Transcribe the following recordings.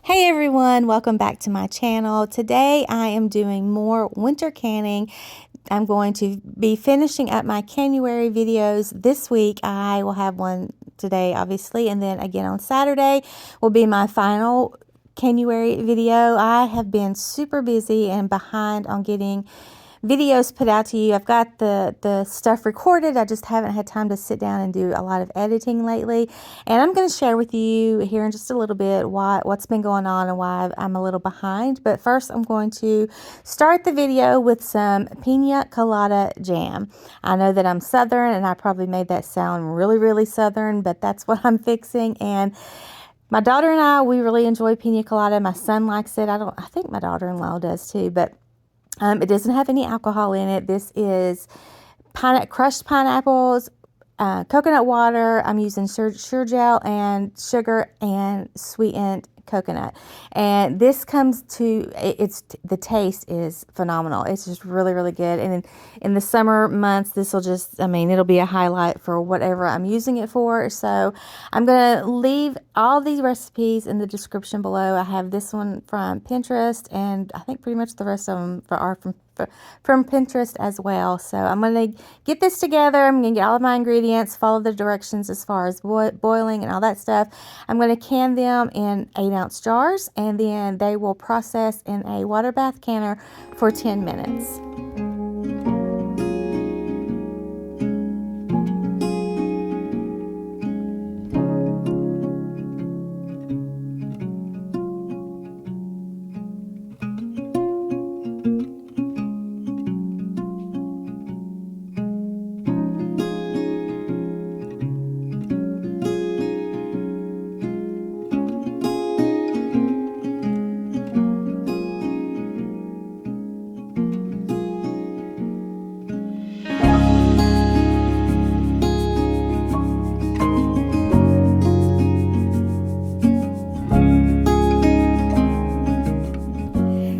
Hey everyone, welcome back to my channel. Today I am doing more winter canning. I'm going to be finishing up my Canuary videos this week. I will have one today, obviously, and then again on Saturday will be my final Canuary video. I have been super busy and behind on getting videos put out to you. I've got the stuff recorded. I just haven't had time to sit down and do a lot of editing lately. And I'm going to share with you here in just a little bit what's been going on and why I'm a little behind. But first, I'm going to start the video with some Pina Colada Jam. I know that I'm Southern and I probably made that sound really, really Southern, but that's what I'm fixing. And my daughter and I, we really enjoy Pina Colada. My son likes it. I think my daughter-in-law does too, but it doesn't have any alcohol in it. This is crushed pineapples, coconut water. I'm using sugar gel and sugar and sweetened coconut. And this comes to, the taste is phenomenal. It's just really, really good. And in the summer months, this will just, it'll be a highlight for whatever I'm using it for. So I'm going to leave all these recipes in the description below. I have this one from Pinterest, and I think pretty much the rest of them are from Pinterest as well. So I'm going to get this together. I'm going to get all of my ingredients, follow the directions as far as boiling and all that stuff. I'm going to can them in 8-ounce jars, and then they will process in a water bath canner for 10 minutes.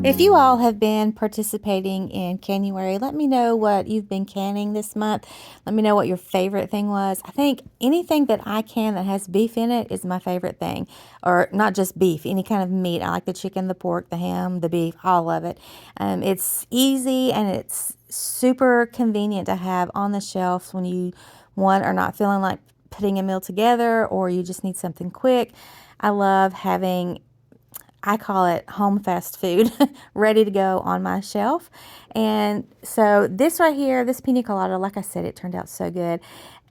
If you all have been participating in Canuary, let me know what you've been canning this month. Let me know what your favorite thing was. I think anything that I can that has beef in it is my favorite thing. Or not just beef, any kind of meat. I like the chicken, the pork, the ham, the beef, all of it. It's easy and it's super convenient to have on the shelf when you, are not feeling like putting a meal together, or you just need something quick. I love having, I call it home fast food, ready to go on my shelf. And so this right here, this Pina Colada, like I said, it turned out so good.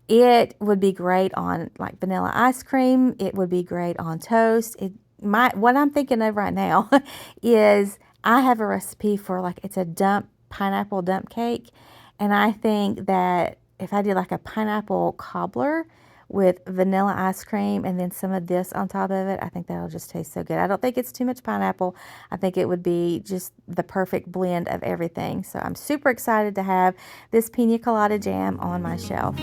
It would be great on like vanilla ice cream. It would be great on toast. What I'm thinking of right now is I have a recipe for it's a pineapple dump cake. And I think that if I did like a pineapple cobbler with vanilla ice cream and then some of this on top of it, I think that'll just taste so good. I don't think it's too much pineapple. I think it would be just the perfect blend of everything. So I'm super excited to have this Pina Colada Jam on my shelf.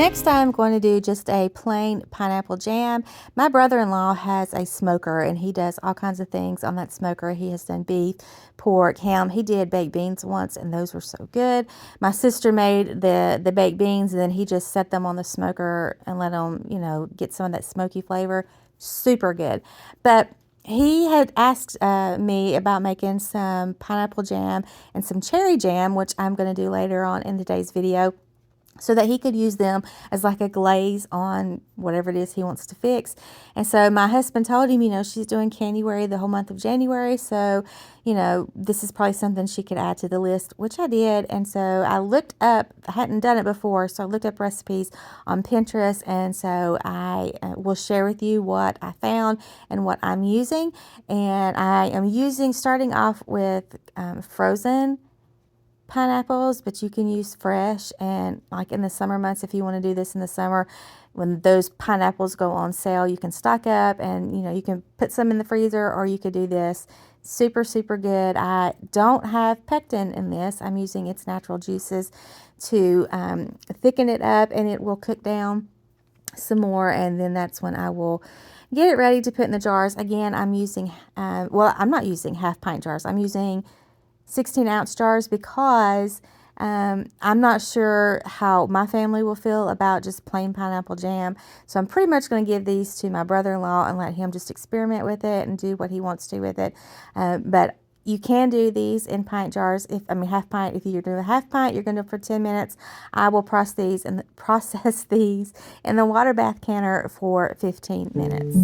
Next, I'm going to do just a plain pineapple jam. My brother-in-law has a smoker, and he does all kinds of things on that smoker. He has done beef, pork, ham. He did baked beans once, and those were so good. My sister made the baked beans, and then he just set them on the smoker and let them, get some of that smoky flavor. Super good. But he had asked me about making some pineapple jam and some cherry jam, which I'm going to do later on in today's video, so that he could use them as like a glaze on whatever it is he wants to fix. And so my husband told him, she's doing Canuary the whole month of January, so, this is probably something she could add to the list, which I did. And so I looked up, I hadn't done it before, so I looked up recipes on Pinterest, and so I will share with you what I found and what I'm using. And I am starting off with frozen pineapples, but you can use fresh. And like in the summer months, if you want to do this in the summer, when those pineapples go on sale, you can stock up, and you can put some in the freezer, or you could do this. Super, super good. I don't have pectin in this. I'm using its natural juices to thicken it up, and it will cook down some more, and then that's when I will get it ready to put in the jars. Again, I'm using I'm not using half pint jars. I'm using 16-ounce jars, because I'm not sure how my family will feel about just plain pineapple jam. So I'm pretty much going to give these to my brother-in-law and let him just experiment with it and do what he wants to with it. But you can do these in pint jars. Half pint. If you're doing a half pint, you're going to do it for 10 minutes. I will process these in the water bath canner for 15 minutes.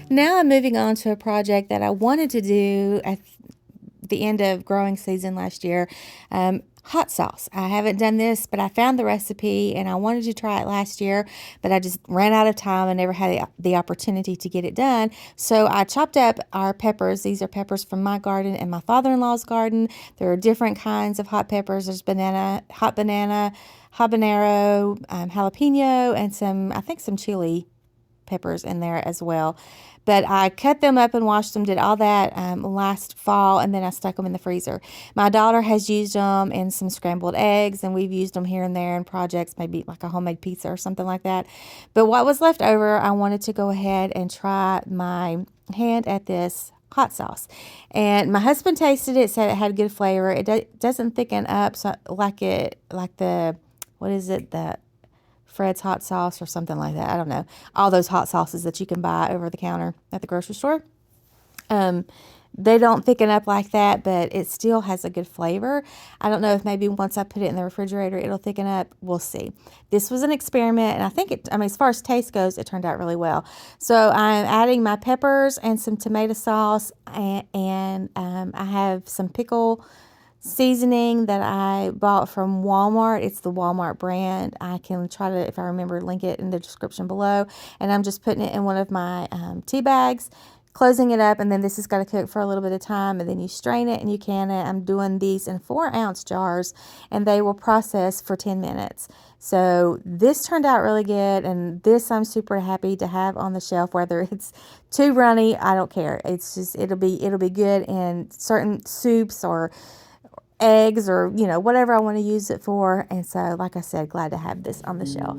Now I'm moving on to a project that I wanted to do at the end of growing season last year. Hot sauce. I haven't done this, but I found the recipe and I wanted to try it last year, but I just ran out of time and never had the opportunity to get it done. So I chopped up our peppers. These are peppers from my garden and my father-in-law's garden. There are different kinds of hot peppers. There's hot banana, habanero, jalapeno, and some chili peppers in there as well. But I cut them up and washed them, did all that last fall, and then I stuck them in the freezer. My daughter has used them in some scrambled eggs, and we've used them here and there in projects, maybe like a homemade pizza or something like that. But what was left over, I wanted to go ahead and try my hand at this hot sauce. And my husband tasted it, said it had good flavor. It doesn't thicken up so like the, what is it, the Fred's hot sauce or something like that. I don't know. All those hot sauces that you can buy over the counter at the grocery store. They don't thicken up like that, but it still has a good flavor. I don't know if maybe once I put it in the refrigerator, it'll thicken up. We'll see. This was an experiment, and I think as far as taste goes, it turned out really well. So I'm adding my peppers and some tomato sauce, and I have some pickle seasoning that I bought from Walmart. It's the Walmart brand. I can try to, if I remember, link it in the description below. And I'm just putting it in one of my tea bags, closing it up, and then this has got to cook for a little bit of time, and then you strain it and you can it. I'm doing these in 4-ounce jars, and they will process for 10 minutes. So this turned out really good, and this I'm super happy to have on the shelf. Whether it's too runny, I don't care. It's just it'll be good in certain soups or eggs or whatever I want to use it for. And so, like I said, glad to have this on the shelf.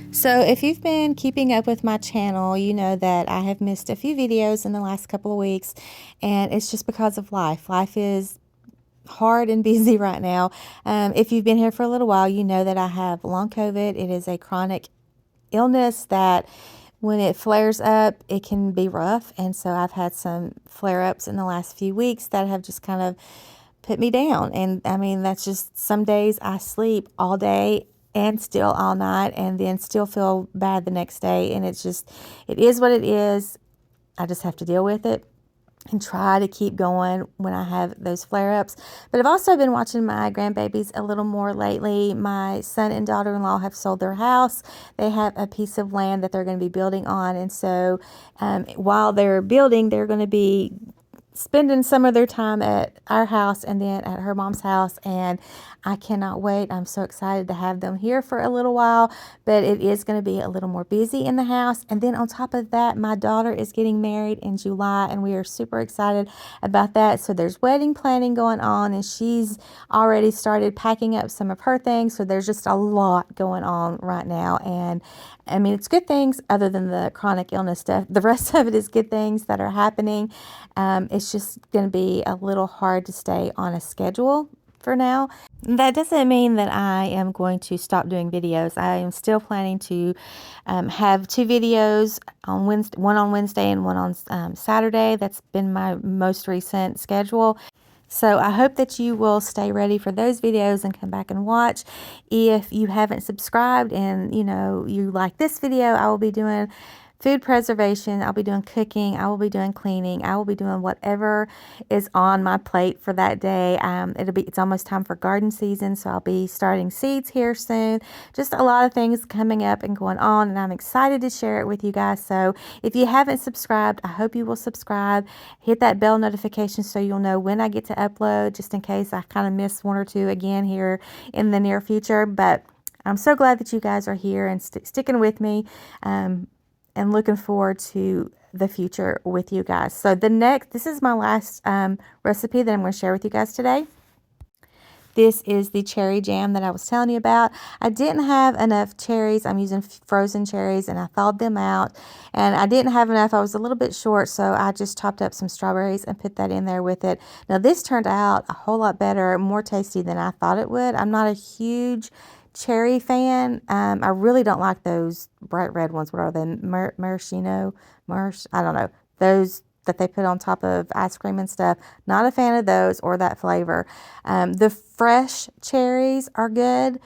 So if you've been keeping up with my channel, you know that I have missed a few videos in the last couple of weeks, and it's just because of life. Life is hard and busy right now. If you've been here for a little while, you know that I have long COVID. It is a chronic illness that when it flares up, it can be rough. And so I've had some flare-ups in the last few weeks that have just kind of put me down. And I mean, that's just some days I sleep all day and still all night and then still feel bad the next day. And it's just, it is what it is. I just have to deal with it and try to keep going when I have those flare-ups. But I've also been watching my grandbabies a little more lately. My son and daughter-in-law have sold their house. They have a piece of land that they're going to be building on. And so while they're building, they're going to be spending some of their time at our house and then at her mom's house, and I cannot wait. I'm so excited to have them here for a little while, but it is going to be a little more busy in the house. And then on top of that, my daughter is getting married in July, and we are super excited about that. So there's wedding planning going on, and she's already started packing up some of her things. So there's just a lot going on right now, and I mean, it's good things other than the chronic illness stuff. The rest of it is good things that are happening. It's just going to be a little hard to stay on a schedule for now. That doesn't mean that I am going to stop doing videos. I am still planning to have 2 videos on Wednesday, one on Wednesday and one on Saturday. That's been my most recent schedule. So I hope that you will stay ready for those videos and come back and watch. If you haven't subscribed and you know you like this video, I will be doing food preservation, I'll be doing cooking, I will be doing cleaning, I will be doing whatever is on my plate for that day. It's almost time for garden season, so I'll be starting seeds here soon. Just a lot of things coming up and going on, and I'm excited to share it with you guys. So if you haven't subscribed, I hope you will subscribe. Hit that bell notification so you'll know when I get to upload, just in case I kind of miss one or two again here in the near future. But I'm so glad that you guys are here and sticking with me. And looking forward to the future with you guys. So this is my last recipe that I'm going to share with you guys today. This is the cherry jam that I was telling you about. I didn't have enough cherries. I'm using frozen cherries, and I thawed them out. And I didn't have enough. I was a little bit short, so I just chopped up some strawberries and put that in there with it. Now, this turned out a whole lot better, more tasty than I thought it would. I'm not a huge cherry fan. I really don't like those bright red ones. What are they? Maraschino? I don't know. Those that they put on top of ice cream and stuff. Not a fan of those or that flavor. The fresh cherries are good.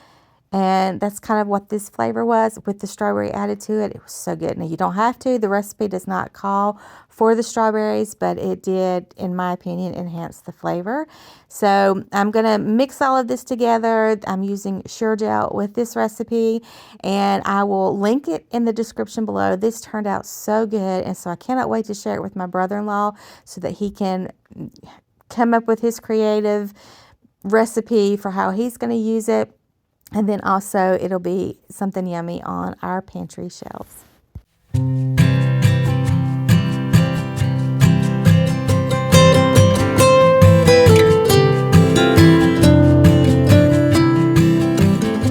And that's kind of what this flavor was with the strawberry added to it. It was so good. Now, you don't have to. The recipe does not call for the strawberries, but it did, in my opinion, enhance the flavor. So I'm going to mix all of this together. I'm using Sure Gel with this recipe, and I will link it in the description below. This turned out so good, and so I cannot wait to share it with my brother-in-law so that he can come up with his creative recipe for how he's going to use it. And then also it'll be something yummy on our pantry shelves.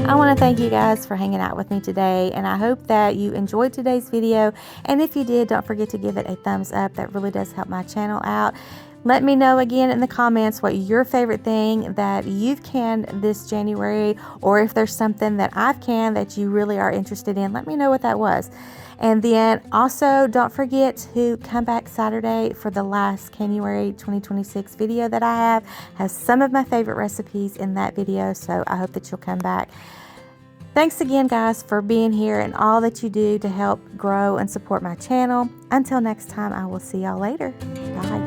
I want to thank you guys for hanging out with me today, and I hope that you enjoyed today's video. And if you did, don't forget to give it a thumbs up. That really does help my channel out. Let me know again in the comments what your favorite thing that you've canned this January, or if there's something that I've canned that you really are interested in, let me know what that was. And then also don't forget to come back Saturday for the last Canuary 2026 video that I have. Has some of my favorite recipes in that video, so I hope that you'll come back. Thanks again, guys, for being here and all that you do to help grow and support my channel. Until next time, I will see y'all later. Bye.